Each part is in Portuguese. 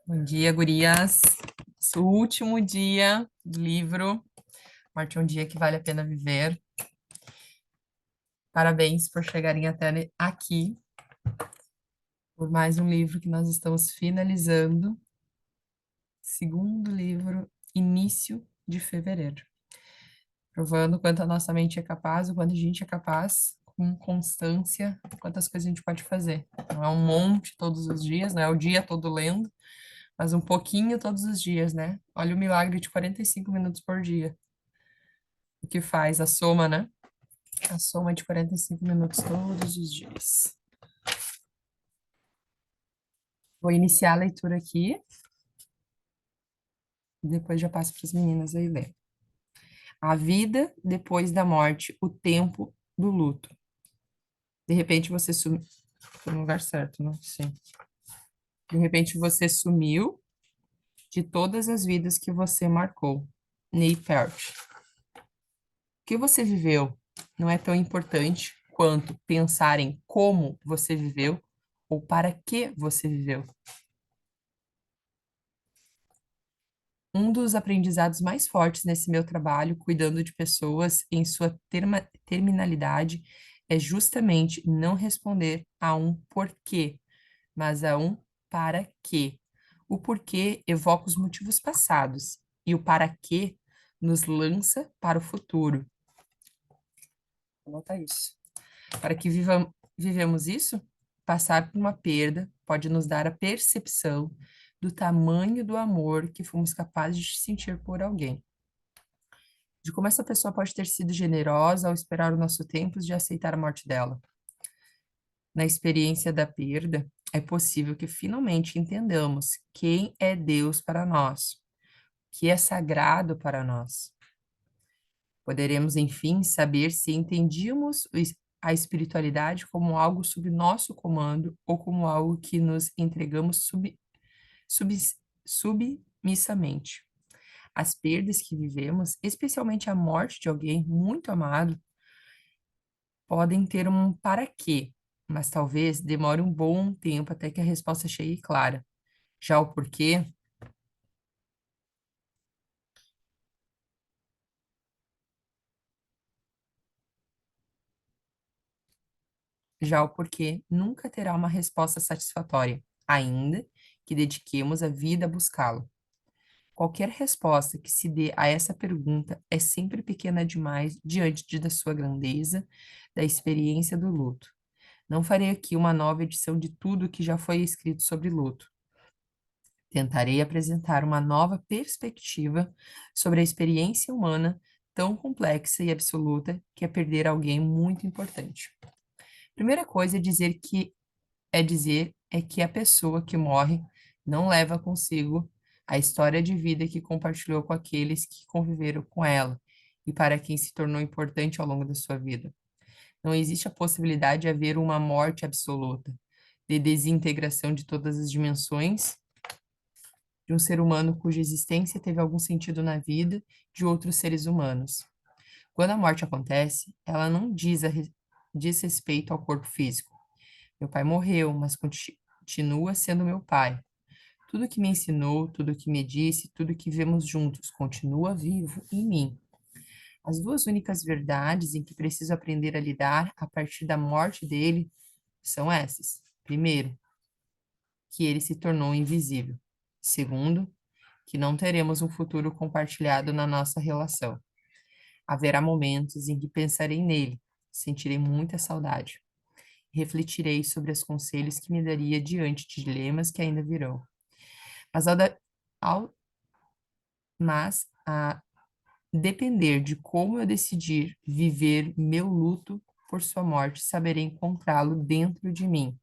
Bom dia, gurias. Esse último dia do livro. Morte é um dia que vale a pena viver. Parabéns por chegarem até aqui, por mais um livro que nós estamos finalizando. Segundo livro, início de fevereiro. Provando o quanto a nossa mente é capaz, o quanto a gente é capaz, com constância, quantas coisas a gente pode fazer. Não é um monte todos os dias, não é o dia todo lendo, mas um pouquinho todos os dias, né? Olha o milagre de 45 minutos por dia. O que faz a soma, né? A soma de 45 minutos todos os dias. Vou iniciar a leitura aqui, depois já passo para as meninas aí ler. A vida depois da morte, o tempo do luto. De repente você sumiu. Tô no lugar certo, né? Sim. De repente você sumiu de todas as vidas que você marcou. Neil Peart. O que você viveu não é tão importante quanto pensar em como você viveu ou para que você viveu. Um dos aprendizados mais fortes nesse meu trabalho, cuidando de pessoas em sua terminalidade, é justamente não responder a um porquê, mas a um para quê. O porquê evoca os motivos passados e o para quê nos lança para o futuro. Vou anotar isso. Para que vivemos isso, passar por uma perda pode nos dar a percepção do tamanho do amor que fomos capazes de sentir por alguém, de como essa pessoa pode ter sido generosa ao esperar o nosso tempo de aceitar a morte dela. Na experiência da perda, é possível que finalmente entendamos quem é Deus para nós, o que é sagrado para nós. Poderemos, enfim, saber se entendíamos a espiritualidade como algo sob nosso comando ou como algo que nos entregamos sub, submissamente. As perdas que vivemos, especialmente a morte de alguém muito amado, podem ter um para quê, mas talvez demore um bom tempo até que a resposta chegue clara. Já o porquê, já o porquê nunca terá uma resposta satisfatória, ainda que dediquemos a vida a buscá-lo. Qualquer resposta que se dê a essa pergunta é sempre pequena demais diante da sua grandeza, da experiência do luto. Não farei aqui uma nova edição de tudo o que já foi escrito sobre luto. Tentarei apresentar uma nova perspectiva sobre a experiência humana tão complexa e absoluta que é perder alguém muito importante. Primeira coisa é que a pessoa que morre não leva consigo a história de vida que compartilhou com aqueles que conviveram com ela e para quem se tornou importante ao longo da sua vida. Não existe a possibilidade de haver uma morte absoluta, de desintegração de todas as dimensões de um ser humano cuja existência teve algum sentido na vida de outros seres humanos. Quando a morte acontece, ela não diz respeito ao corpo físico. Meu pai morreu, mas continua sendo meu pai. Tudo que me ensinou, tudo que me disse, tudo que vivemos juntos continua vivo em mim. As duas únicas verdades em que preciso aprender a lidar a partir da morte dele são essas. Primeiro, que ele se tornou invisível. Segundo, que não teremos um futuro compartilhado na nossa relação. Haverá momentos em que pensarei nele, sentirei muita saudade. Refletirei sobre os conselhos que me daria diante de dilemas que ainda virão. Mas ao, a depender de como eu decidir viver meu luto por sua morte, saberei encontrá-lo dentro de mim,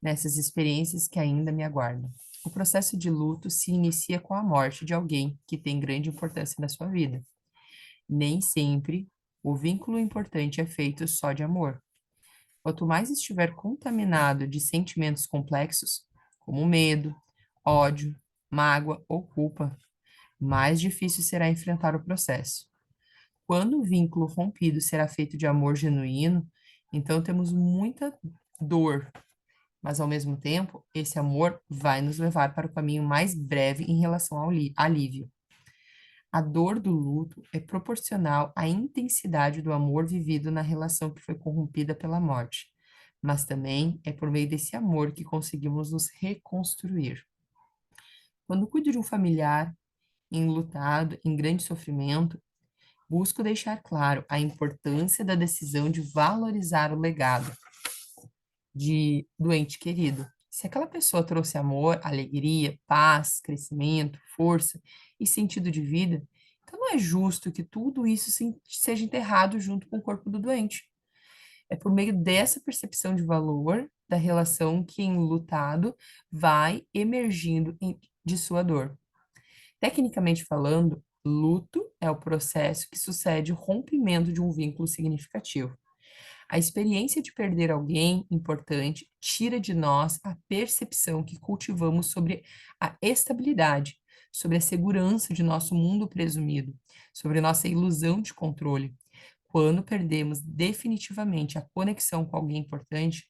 nessas experiências que ainda me aguardam. O processo de luto se inicia com a morte de alguém que tem grande importância na sua vida. Nem sempre o vínculo importante é feito só de amor. Quanto mais estiver contaminado de sentimentos complexos, como medo, ódio, mágoa ou culpa, mais difícil será enfrentar o processo. Quando o vínculo rompido será feito de amor genuíno, então temos muita dor Mas, ao mesmo tempo, esse amor vai nos levar para o caminho mais breve em relação ao alívio. A dor do luto é proporcional à intensidade do amor vivido na relação que foi corrompida pela morte, mas também é por meio desse amor que conseguimos nos reconstruir. Quando cuido de um familiar enlutado, em grande sofrimento, busco deixar claro a importância da decisão de valorizar o legado do ente querido. Se aquela pessoa trouxe amor, alegria, paz, crescimento, força e sentido de vida, então não é justo que tudo isso seja enterrado junto com o corpo do doente. É por meio dessa percepção de valor da relação que enlutado vai emergindo de sua dor. Tecnicamente falando, luto é o processo que sucede o rompimento de um vínculo significativo. A experiência de perder alguém importante tira de nós a percepção que cultivamos sobre a estabilidade, sobre a segurança de nosso mundo presumido, sobre nossa ilusão de controle. Quando perdemos definitivamente a conexão com alguém importante,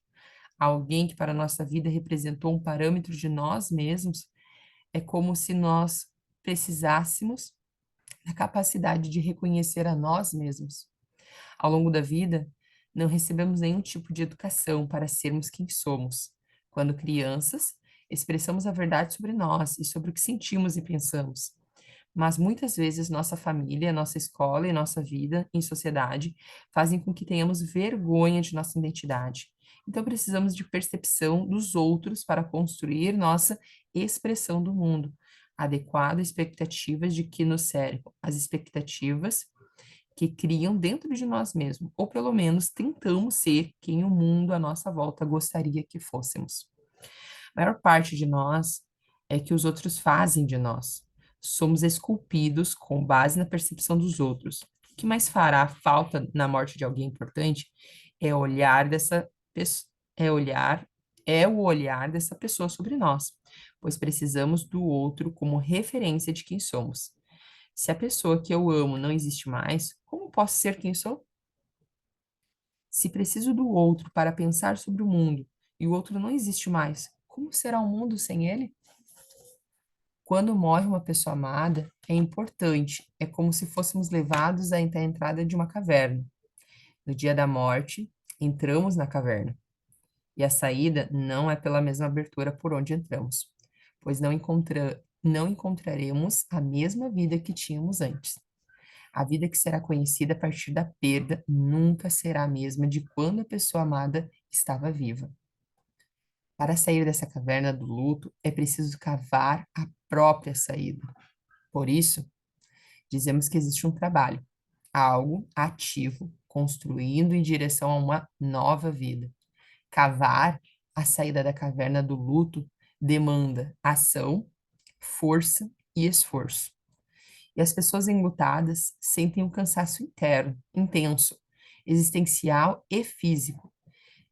alguém que para a nossa vida representou um parâmetro de nós mesmos, é como se nós precisássemos da capacidade de reconhecer a nós mesmos. Ao longo da vida, não recebemos nenhum tipo de educação para sermos quem somos. Quando crianças, expressamos a verdade sobre nós e sobre o que sentimos e pensamos. Mas muitas vezes nossa família, nossa escola e nossa vida em sociedade fazem com que tenhamos vergonha de nossa identidade. Então precisamos de percepção dos outros para construir nossa expressão do mundo, adequada às expectativas de que nos cercam, as expectativas que criam dentro de nós mesmos, ou pelo menos tentamos ser quem o mundo à nossa volta gostaria que fôssemos. A maior parte de nós é que os outros fazem de nós. Somos esculpidos com base na percepção dos outros. O que mais fará falta na morte de alguém importante é olhar dessa pessoa, é o olhar dessa pessoa sobre nós, pois precisamos do outro como referência de quem somos. Se a pessoa que eu amo não existe mais, como posso ser quem sou? Se preciso do outro para pensar sobre o mundo e o outro não existe mais, como será o mundo sem ele? Quando morre uma pessoa amada, é importante, é como se fôssemos levados à entrada de uma caverna. No dia da morte, entramos na caverna, e a saída não é pela mesma abertura por onde entramos, pois não encontraremos a mesma vida que tínhamos antes. A vida que será conhecida a partir da perda nunca será a mesma de quando a pessoa amada estava viva. Para sair dessa caverna do luto, é preciso cavar a própria saída. Por isso, dizemos que existe um trabalho, algo ativo, construindo em direção a uma nova vida. Cavar a saída da caverna do luto demanda ação, força e esforço. E as pessoas enlutadas sentem um cansaço interno, intenso, existencial e físico.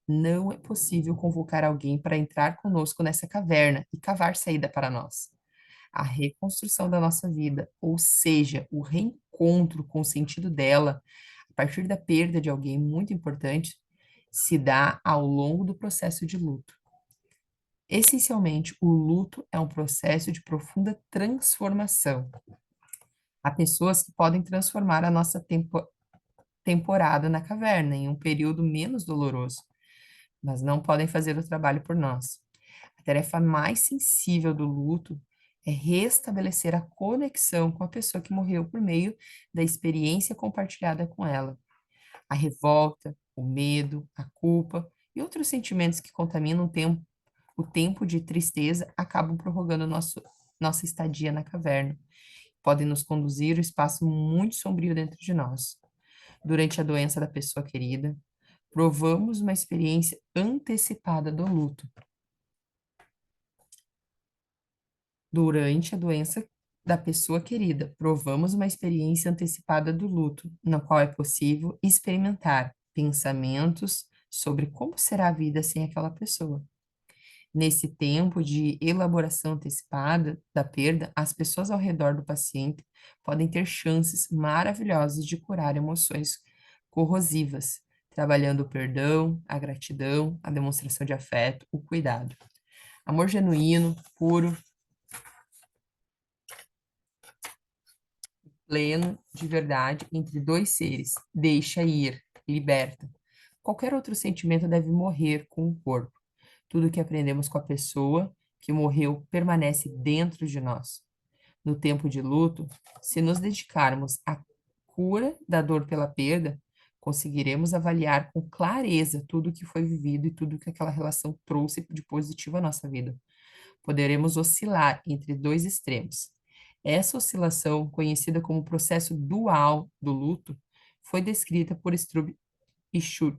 Não é possível convocar alguém para entrar conosco nessa caverna e cavar saída para nós. A reconstrução da nossa vida, ou seja, o reencontro com o sentido dela, a partir da perda de alguém muito importante, se dá ao longo do processo de luto. Essencialmente, o luto é um processo de profunda transformação. Há pessoas que podem transformar a nossa temporada na caverna em um período menos doloroso, mas não podem fazer o trabalho por nós. A tarefa mais sensível do luto é restabelecer a conexão com a pessoa que morreu por meio da experiência compartilhada com ela. A revolta, o medo, a culpa e outros sentimentos que contaminam o tempo de tristeza acabam prorrogando nossa estadia na caverna. Podem nos conduzir a um espaço muito sombrio dentro de nós. Durante a doença da pessoa querida, provamos uma experiência antecipada do luto. Durante a doença da pessoa querida, provamos uma experiência antecipada do luto, na qual é possível experimentar pensamentos sobre como será a vida sem aquela pessoa. Nesse tempo de elaboração antecipada da perda, as pessoas ao redor do paciente podem ter chances maravilhosas de curar emoções corrosivas, trabalhando o perdão, a gratidão, a demonstração de afeto, o cuidado. Amor genuíno, puro, pleno, de verdade, entre dois seres. Deixa ir, liberta. Qualquer outro sentimento deve morrer com o corpo. Tudo que aprendemos com a pessoa que morreu permanece dentro de nós. No tempo de luto, se nos dedicarmos à cura da dor pela perda, conseguiremos avaliar com clareza tudo o que foi vivido e tudo que aquela relação trouxe de positivo à nossa vida. Poderemos oscilar entre dois extremos. Essa oscilação, conhecida como processo dual do luto, foi descrita por Strub e Schur,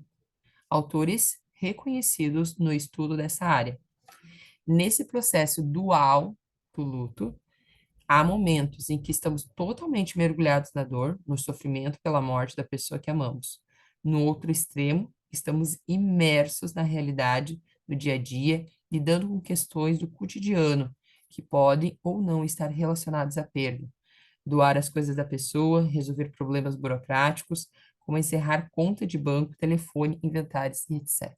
autores reconhecidos no estudo dessa área. Nesse processo dual do luto, há momentos em que estamos totalmente mergulhados na dor, no sofrimento pela morte da pessoa que amamos. No outro extremo, estamos imersos na realidade do dia a dia, lidando com questões do cotidiano, que podem ou não estar relacionadas à perda. Doar as coisas da pessoa, resolver problemas burocráticos, como encerrar conta de banco, telefone, inventários e etc.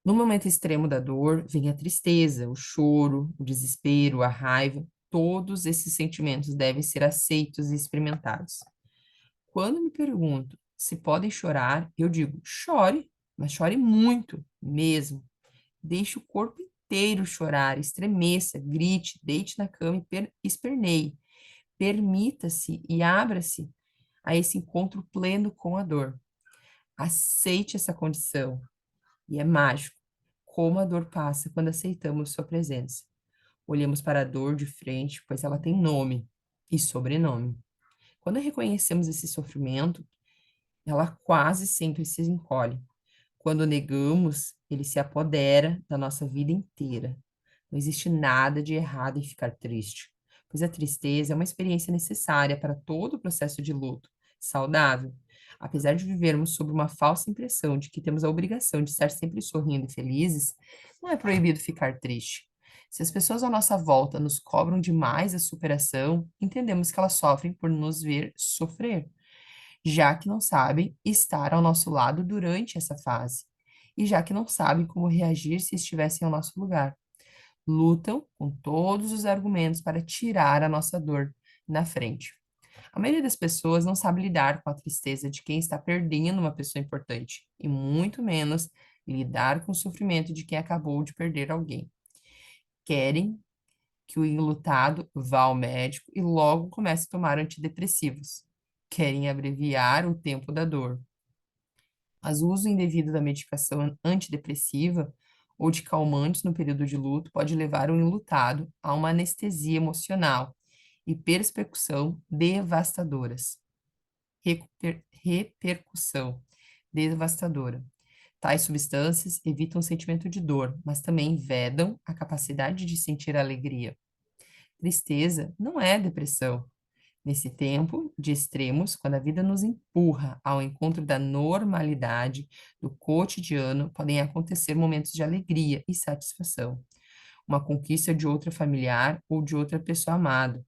No momento extremo da dor, vem a tristeza, o choro, o desespero, a raiva. Todos esses sentimentos devem ser aceitos e experimentados. Quando me pergunto se podem chorar, eu digo: chore, mas chore muito, mesmo. Deixe o corpo inteiro chorar, estremeça, grite, deite na cama e esperneie. Permita-se e abra-se a esse encontro pleno com a dor. Aceite essa condição, e é mágico como a dor passa quando aceitamos sua presença. Olhamos para a dor de frente, pois ela tem nome e sobrenome. Quando reconhecemos esse sofrimento, ela quase sempre se encolhe. Quando negamos, ele se apodera da nossa vida inteira. Não existe nada de errado em ficar triste, pois a tristeza é uma experiência necessária para todo o processo de luto, saudável. Apesar de vivermos sob uma falsa impressão de que temos a obrigação de estar sempre sorrindo e felizes, não é proibido ficar triste. Se as pessoas à nossa volta nos cobram demais a superação, entendemos que elas sofrem por nos ver sofrer, já que não sabem estar ao nosso lado durante essa fase, e já que não sabem como reagir se estivessem ao nosso lugar. Lutam com todos os argumentos para tirar a nossa dor na frente. A maioria das pessoas não sabe lidar com a tristeza de quem está perdendo uma pessoa importante, e muito menos lidar com o sofrimento de quem acabou de perder alguém. Querem que o enlutado vá ao médico e logo comece a tomar antidepressivos. Querem abreviar o tempo da dor. Mas o uso indevido da medicação antidepressiva ou de calmantes no período de luto pode levar o enlutado a uma anestesia emocional e persecução devastadoras. Repercussão devastadora. Tais substâncias evitam o sentimento de dor, mas também vedam a capacidade de sentir alegria. Tristeza não é depressão. Nesse tempo de extremos, quando a vida nos empurra ao encontro da normalidade, do cotidiano, podem acontecer momentos de alegria e satisfação. Uma conquista de outra familiar ou de outra pessoa amada.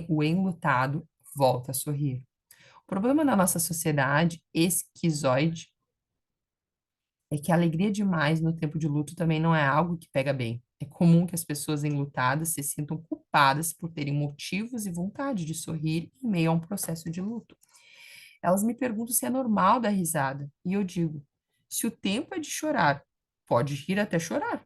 O enlutado volta a sorrir. O problema na nossa sociedade esquizoide é que a alegria demais no tempo de luto também não é algo que pega bem. É comum que as pessoas enlutadas se sintam culpadas por terem motivos e vontade de sorrir em meio a um processo de luto. Elas me perguntam se é normal dar risada, e eu digo: se o tempo é de chorar, pode rir até chorar,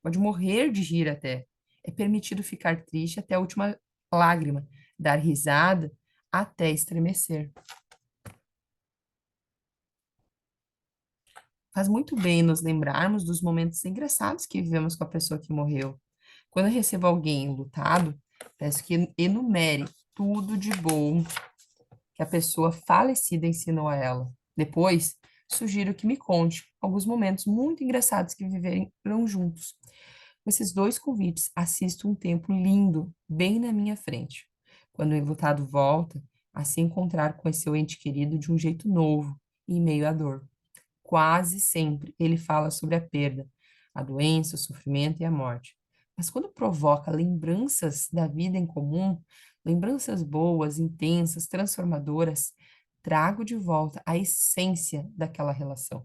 pode morrer de rir até. É permitido ficar triste até a última lágrima, dar risada até estremecer. Faz muito bem nos lembrarmos dos momentos engraçados que vivemos com a pessoa que morreu. Quando eu recebo alguém enlutado, peço que enumere tudo de bom que a pessoa falecida ensinou a ela. Depois, sugiro que me conte alguns momentos muito engraçados que viveram juntos. Com esses dois convites, assisto um tempo lindo bem na minha frente. Quando o enlutado volta, a se encontrar com esse seu ente querido de um jeito novo, em meio à dor. Quase sempre ele fala sobre a perda, a doença, o sofrimento e a morte. Mas quando provoca lembranças da vida em comum, lembranças boas, intensas, transformadoras, trago de volta a essência daquela relação.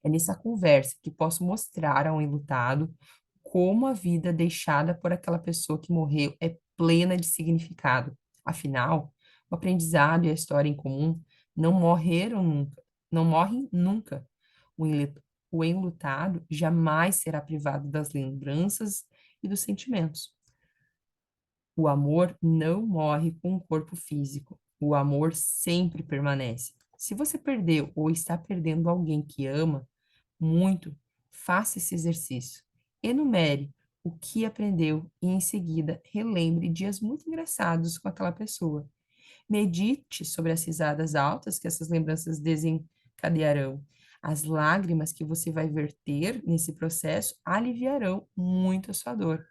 É nessa conversa que posso mostrar ao enlutado como a vida deixada por aquela pessoa que morreu é plena de significado. Afinal, o aprendizado e a história em comum não morreram nunca, não morrem nunca. O enle- o enlutado jamais será privado das lembranças e dos sentimentos. O amor não morre com o corpo físico. O amor sempre permanece. Se você perdeu ou está perdendo alguém que ama muito, faça esse exercício. Enumere o que aprendeu e, em seguida, relembre dias muito engraçados com aquela pessoa. Medite sobre as risadas altas que essas lembranças desencadearão. As lágrimas que você vai verter nesse processo aliviarão muito a sua dor.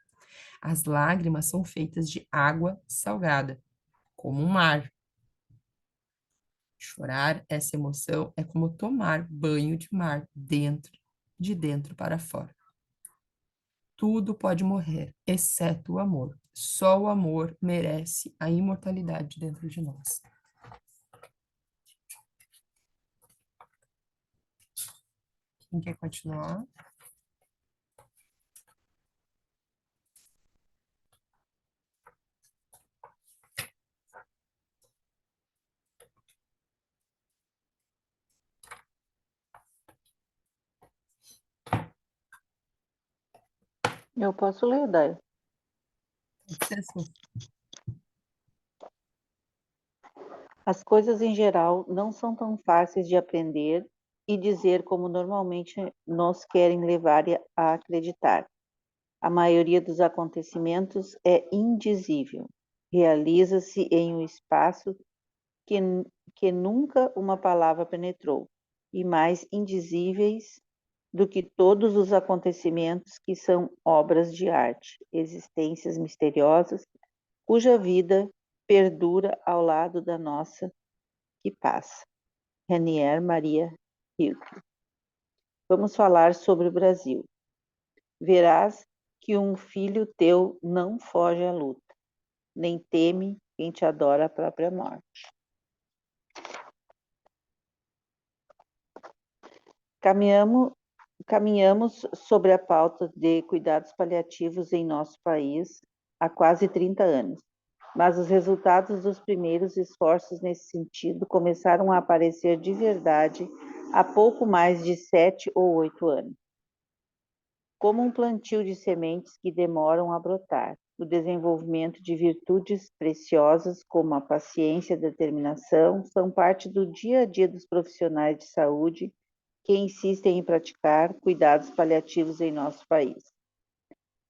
As lágrimas são feitas de água salgada, como um mar. Chorar essa emoção é como tomar banho de mar de dentro para fora. Tudo pode morrer, exceto o amor. Só o amor merece a imortalidade dentro de nós. Quem quer continuar? Eu posso ler, Dai. Pode ser, Su? As coisas em geral não são tão fáceis de aprender e dizer como normalmente nos querem levar a acreditar. A maioria dos acontecimentos é indizível, realiza-se em um espaço que, que nunca uma palavra penetrou, e mais indizíveis do que todos os acontecimentos que são obras de arte, existências misteriosas, cuja vida perdura ao lado da nossa que passa. Renier Maria Rilke. Vamos falar sobre o Brasil. Verás que um filho teu não foge à luta, nem teme quem te adora a própria morte. Caminhamos sobre a pauta de cuidados paliativos em nosso país há quase 30 anos, mas os resultados dos primeiros esforços nesse sentido começaram a aparecer de verdade há pouco mais de 7 ou 8 anos. Como um plantio de sementes que demoram a brotar, o desenvolvimento de virtudes preciosas como a paciência e a determinação são parte do dia a dia dos profissionais de saúde que insistem em praticar cuidados paliativos em nosso país.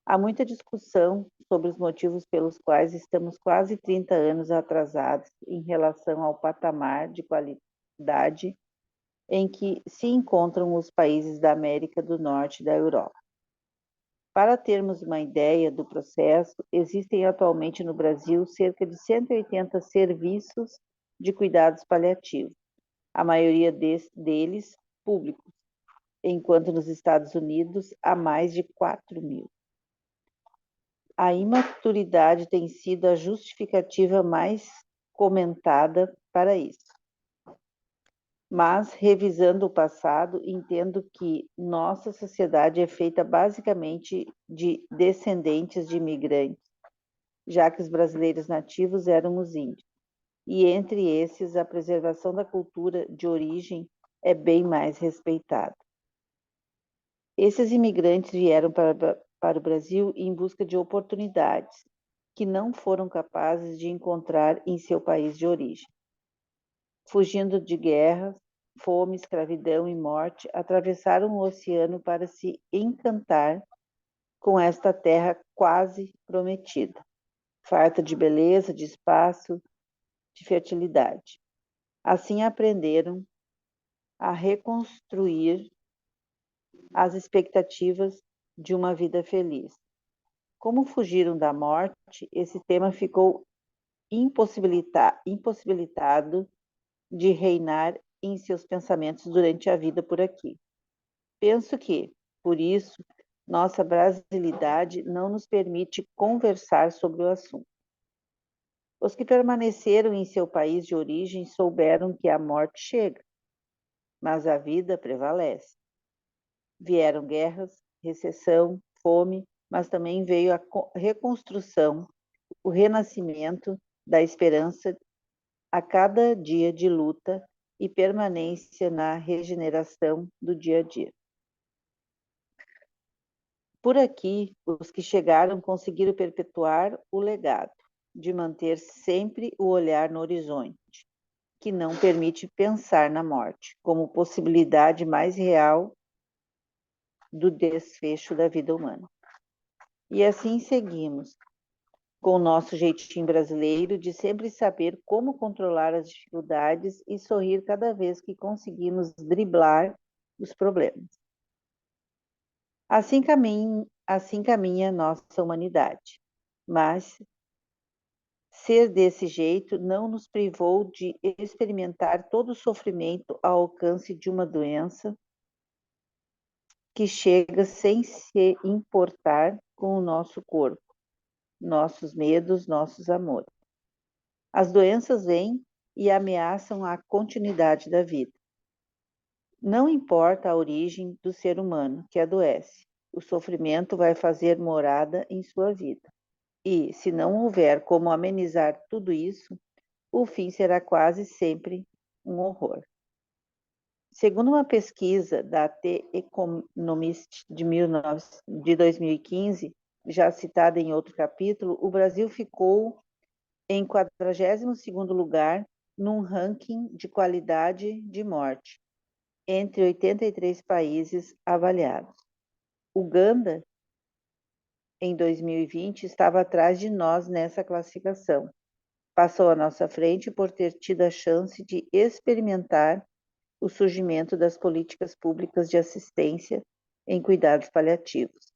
Há muita discussão sobre os motivos pelos quais estamos quase 30 anos atrasados em relação ao patamar de qualidade em que se encontram os países da América do Norte e da Europa. Para termos uma ideia do processo, existem atualmente no Brasil cerca de 180 serviços de cuidados paliativos, a maioria deles públicos, enquanto nos Estados Unidos há mais de 4.000. A imaturidade tem sido a justificativa mais comentada para isso. Mas, revisando o passado, entendo que nossa sociedade é feita basicamente de descendentes de imigrantes, já que os brasileiros nativos eram os índios. E entre esses, a preservação da cultura de origem é bem mais respeitada. Esses imigrantes vieram para o Brasil em busca de oportunidades que não foram capazes de encontrar em seu país de origem. Fugindo de guerras, fome, escravidão e morte, atravessaram o oceano para se encantar com esta terra quase prometida, farta de beleza, de espaço, de fertilidade. Assim aprenderam a reconstruir as expectativas de uma vida feliz. Como fugiram da morte, esse tema ficou impossibilitado de reinar em seus pensamentos durante a vida por aqui. Penso que, por isso, nossa brasilidade não nos permite conversar sobre o assunto. Os que permaneceram em seu país de origem souberam que a morte chega, mas a vida prevalece. Vieram guerras, recessão, fome, mas também veio a reconstrução, o renascimento da esperança a cada dia de luta e permanência na regeneração do dia a dia. Por aqui, os que chegaram conseguiram perpetuar o legado de manter sempre o olhar no horizonte, que não permite pensar na morte como possibilidade mais real do desfecho da vida humana. E assim seguimos, com o nosso jeitinho brasileiro de sempre saber como controlar as dificuldades e sorrir cada vez que conseguimos driblar os problemas. Assim caminha nossa humanidade. Mas ser desse jeito não nos privou de experimentar todo o sofrimento ao alcance de uma doença que chega sem se importar com o nosso corpo, nossos medos, nossos amores. As doenças vêm e ameaçam a continuidade da vida. Não importa a origem do ser humano que adoece, o sofrimento vai fazer morada em sua vida. E, se não houver como amenizar tudo isso, o fim será quase sempre um horror. Segundo uma pesquisa da The Economist de 2015, já citada em outro capítulo, o Brasil ficou em 42º lugar num ranking de qualidade de morte, entre 83 países avaliados. Uganda, em 2020, estava atrás de nós nessa classificação. Passou à nossa frente por ter tido a chance de experimentar o surgimento das políticas públicas de assistência em cuidados paliativos.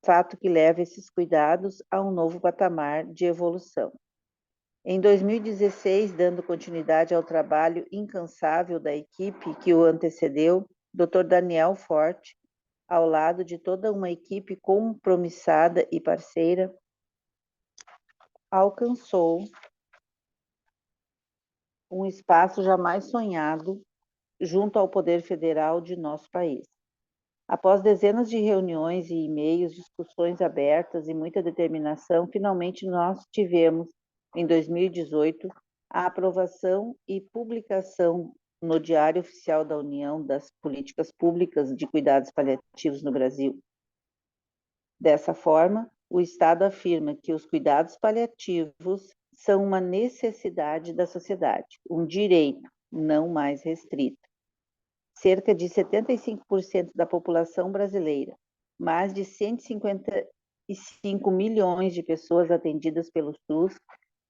Fato que leva esses cuidados a um novo patamar de evolução. Em 2016, dando continuidade ao trabalho incansável da equipe que o antecedeu, Dr. Daniel Forte, ao lado de toda uma equipe compromissada e parceira, alcançou um espaço jamais sonhado junto ao Poder Federal de nosso país. Após dezenas de reuniões e e-mails, discussões abertas e muita determinação, finalmente nós tivemos, em 2018, a aprovação e publicação no Diário Oficial da União das Políticas Públicas de Cuidados Paliativos no Brasil. Dessa forma, o Estado afirma que os cuidados paliativos são uma necessidade da sociedade, um direito, não mais restrito. Cerca de 75% da população brasileira, mais de 155 milhões de pessoas atendidas pelo SUS,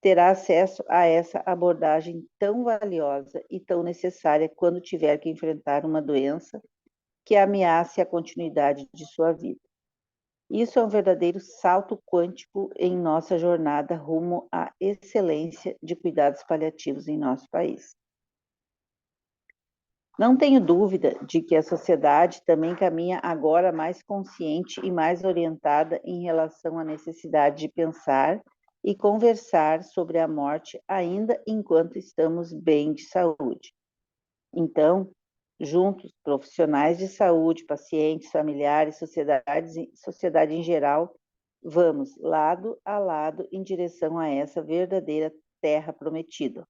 terá acesso a essa abordagem tão valiosa e tão necessária quando tiver que enfrentar uma doença que ameace a continuidade de sua vida. Isso é um verdadeiro salto quântico em nossa jornada rumo à excelência de cuidados paliativos em nosso país. Não tenho dúvida de que a sociedade também caminha agora mais consciente e mais orientada em relação à necessidade de pensar e conversar sobre a morte ainda enquanto estamos bem de saúde. Então, juntos, profissionais de saúde, pacientes, familiares, sociedade em geral, vamos lado a lado em direção a essa verdadeira terra prometida,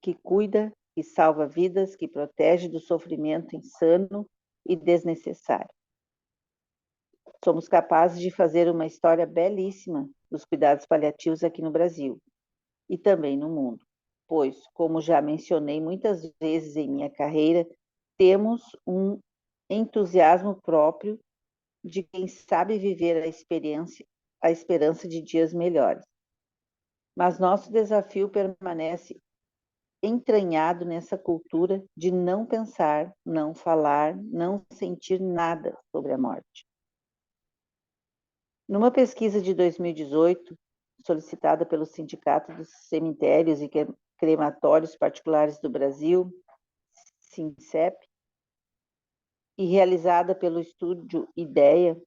que cuida, que salva vidas, que protege do sofrimento insano e desnecessário. Somos capazes de fazer uma história belíssima dos cuidados paliativos aqui no Brasil e também no mundo, pois, como já mencionei muitas vezes em minha carreira, temos um entusiasmo próprio de quem sabe viver a esperança de dias melhores. Mas nosso desafio permanece entranhado nessa cultura de não pensar, não falar, não sentir nada sobre a morte. Numa pesquisa de 2018, solicitada pelo Sindicato dos Cemitérios e Crematórios Particulares do Brasil, SINCEP, e realizada pelo estúdio IDEA,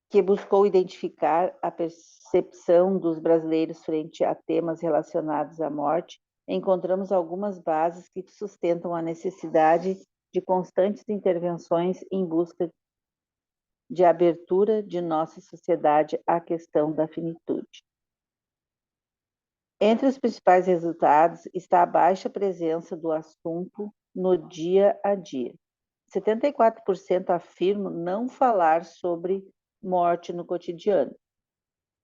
que buscou identificar a percepção dos brasileiros frente a temas relacionados à morte, encontramos algumas bases que sustentam a necessidade de constantes intervenções em busca de abertura de nossa sociedade à questão da finitude. Entre os principais resultados está a baixa presença do assunto no dia a dia. 74% afirmam não falar sobre morte no cotidiano.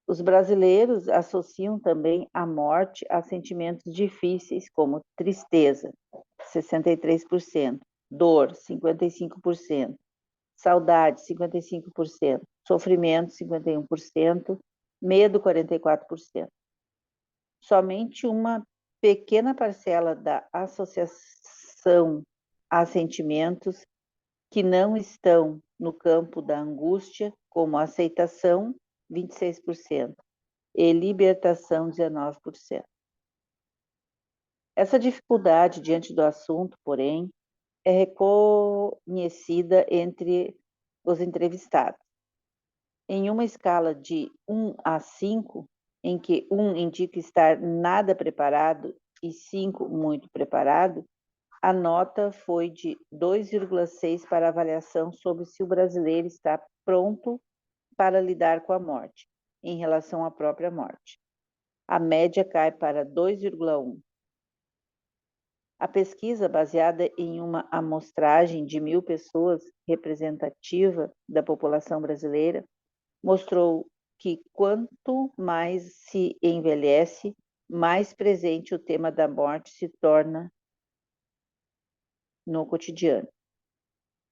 Os brasileiros associam também a morte a sentimentos difíceis como tristeza, 63%, dor, 55%, saudade, 55%, sofrimento, 51%, medo, 44%. Somente uma pequena parcela da associação a sentimentos que não estão no campo da angústia, como aceitação, 26%, e libertação, 19%. Essa dificuldade diante do assunto, porém, é reconhecida entre os entrevistados. Em uma escala de 1 a 5, em que 1 indica estar nada preparado e 5 muito preparado, a nota foi de 2,6 para avaliação sobre se o brasileiro está pronto para lidar com a morte, em relação à própria morte. A média cai para 2,1. A pesquisa, baseada em uma amostragem de 1.000 pessoas, representativa da população brasileira, mostrou que quanto mais se envelhece, mais presente o tema da morte se torna no cotidiano.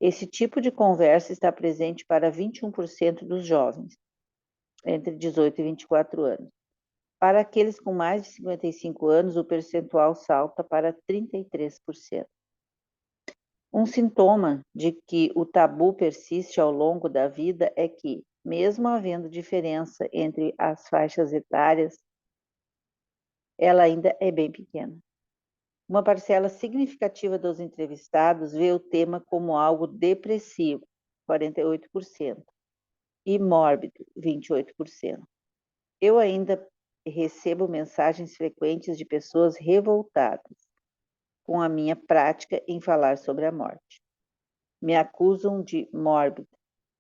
Esse tipo de conversa está presente para 21% dos jovens, entre 18 e 24 anos. Para aqueles com mais de 55 anos, o percentual salta para 33%. Um sintoma de que o tabu persiste ao longo da vida é que, mesmo havendo diferença entre as faixas etárias, ela ainda é bem pequena. Uma parcela significativa dos entrevistados vê o tema como algo depressivo, 48%, e mórbido, 28%. Eu ainda recebo mensagens frequentes de pessoas revoltadas com a minha prática em falar sobre a morte. Me acusam de mórbido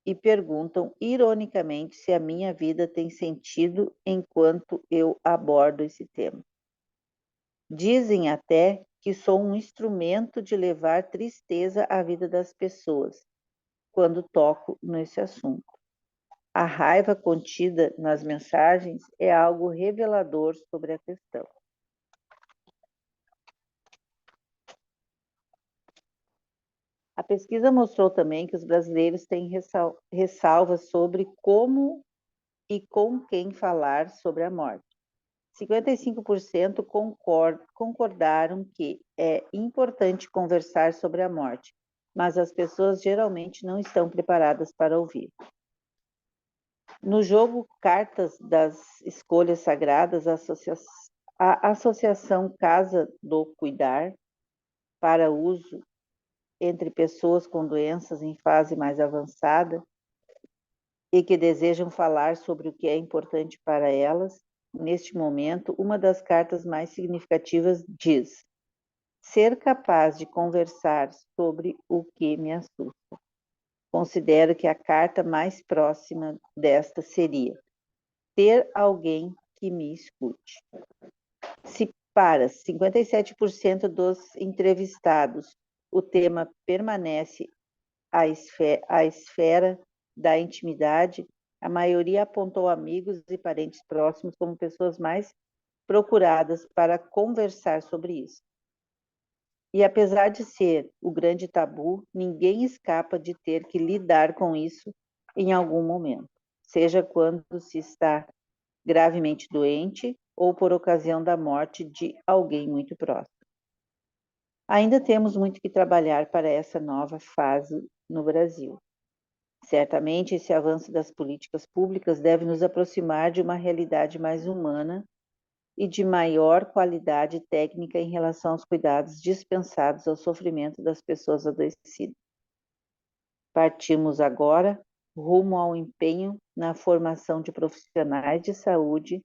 e perguntam ironicamente se a minha vida tem sentido enquanto eu abordo esse tema. Dizem até que sou um instrumento de levar tristeza à vida das pessoas quando toco nesse assunto. A raiva contida nas mensagens é algo revelador sobre a questão. A pesquisa mostrou também que os brasileiros têm ressalvas sobre como e com quem falar sobre a morte. 55% concordaram que é importante conversar sobre a morte, mas as pessoas geralmente não estão preparadas para ouvir. No jogo Cartas das Escolhas Sagradas, a Associação Casa do Cuidar, para uso entre pessoas com doenças em fase mais avançada e que desejam falar sobre o que é importante para elas, neste momento, uma das cartas mais significativas diz: ser capaz de conversar sobre o que me assusta. Considero que a carta mais próxima desta seria: ter alguém que me escute. Se para 57% dos entrevistados o tema permanece à esfera da intimidade, a maioria apontou amigos e parentes próximos como pessoas mais procuradas para conversar sobre isso. E apesar de ser o grande tabu, ninguém escapa de ter que lidar com isso em algum momento, seja quando se está gravemente doente ou por ocasião da morte de alguém muito próximo. Ainda temos muito que trabalhar para essa nova fase no Brasil. Certamente, esse avanço das políticas públicas deve nos aproximar de uma realidade mais humana e de maior qualidade técnica em relação aos cuidados dispensados ao sofrimento das pessoas adoecidas. Partimos agora rumo ao empenho na formação de profissionais de saúde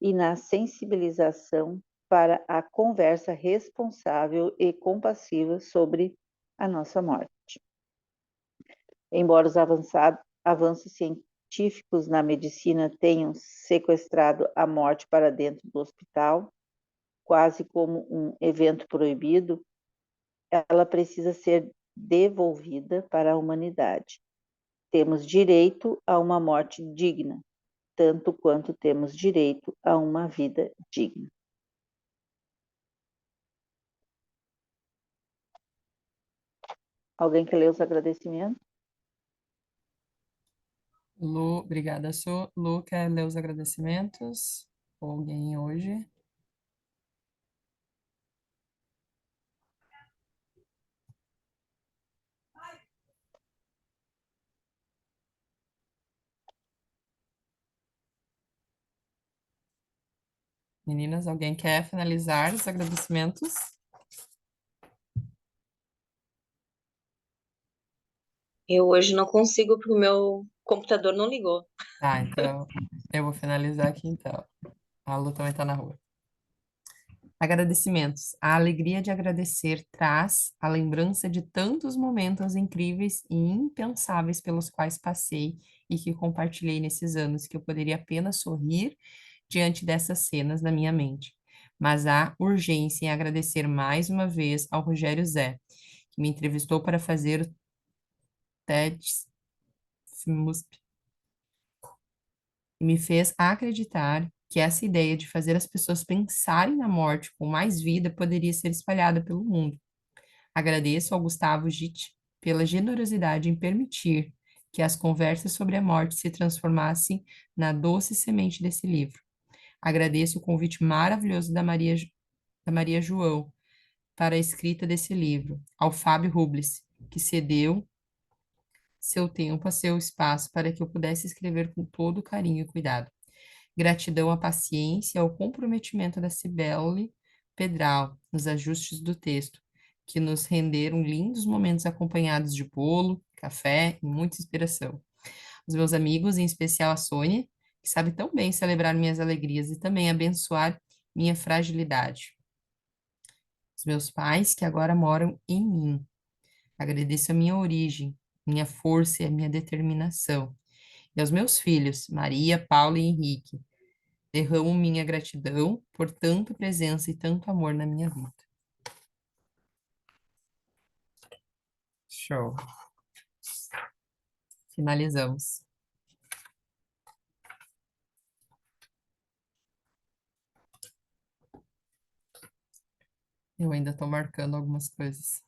e na sensibilização para a conversa responsável e compassiva sobre a nossa morte. Embora os avanços científicos na medicina tenham sequestrado a morte para dentro do hospital, quase como um evento proibido, ela precisa ser devolvida para a humanidade. Temos direito a uma morte digna, tanto quanto temos direito a uma vida digna. Alguém quer ler os agradecimentos? Lu, obrigada, Su. Lu, quer ler os agradecimentos? Ou alguém hoje? Meninas, alguém quer finalizar os agradecimentos? Eu hoje não consigo porque o meu computador não ligou. Tá, então eu vou finalizar aqui então. A Lu também tá na rua. Agradecimentos. A alegria de agradecer traz a lembrança de tantos momentos incríveis e impensáveis pelos quais passei e que compartilhei nesses anos que eu poderia apenas sorrir diante dessas cenas na minha mente. Mas há urgência em agradecer mais uma vez ao Rogério Zé, que me entrevistou para fazer o TEDx e me fez acreditar que essa ideia de fazer as pessoas pensarem na morte com mais vida poderia ser espalhada pelo mundo. Agradeço ao Gustavo Gitt pela generosidade em permitir que as conversas sobre a morte se transformassem na doce semente desse livro. Agradeço o convite maravilhoso da Maria João para a escrita desse livro, ao Fábio Rubles, que cedeu seu tempo a seu espaço para que eu pudesse escrever com todo carinho e cuidado. Gratidão à paciência e ao comprometimento da Cibele Pedral nos ajustes do texto, que nos renderam lindos momentos acompanhados de bolo, café e muita inspiração. Os meus amigos, em especial a Sônia, que sabe tão bem celebrar minhas alegrias e também abençoar minha fragilidade. Os meus pais, que agora moram em mim. Agradeço a minha origem, minha força e a minha determinação. E aos meus filhos, Maria, Paulo e Henrique, derramo minha gratidão por tanta presença e tanto amor na minha vida. Show. Finalizamos. Eu ainda estou marcando algumas coisas.